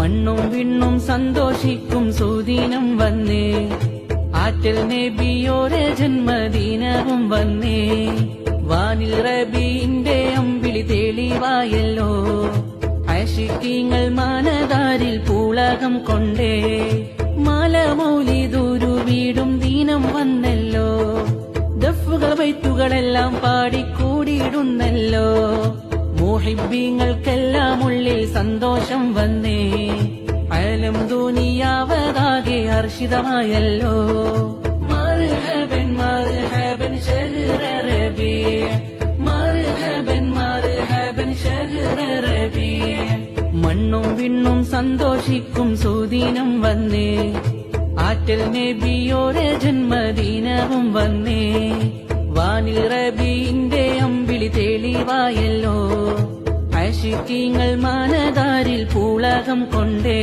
മണ്ണും വിണ്ണും സന്തോഷിക്കും സുദിനം വന്നേ, ആറ്റൽ നബിയോരെ ജന്മദിനവും വന്നേ. വാനിൽ റബീന്റെ അമ്പിളി തെളിവായല്ലോ, ആശിക്കീങ്ങൾ മാനദാരിൽ പൂളകം കൊണ്ടേ. മലമൗലിദൂരു വീടും ദീനം വന്നല്ലോ, ദഫുകൾ ബൈത്തുകളെല്ലാം പാടിക്കൂടിയിടുന്നല്ലോ. മുഹിബ്ബീങ്ങൾക്കെല്ലാം ഉള്ളിൽ സന്തോഷം വന്നേ, അലം ദുനിയാവതാകെ ഹർഷിതമായല്ലോ. മർഹബൻ മർഹബൻ ശഹ്റ റബീഅ്, മർഹബൻ മർഹബൻ ശഹ്റ റബീഅ്. മണ്ണും വിണ്ണും സന്തോഷിക്കും സുദിനം വന്നേ, ആറ്റൽ നബിയോരെ ജന്മദിനവും വന്നേ. വാനിൽ റബീന്റെ അമ്പിളി തെളിവായല്ലോ, ആശിക്കീങ്ങൾ മാനദാരിൽ പൂളകം കൊണ്ടേ.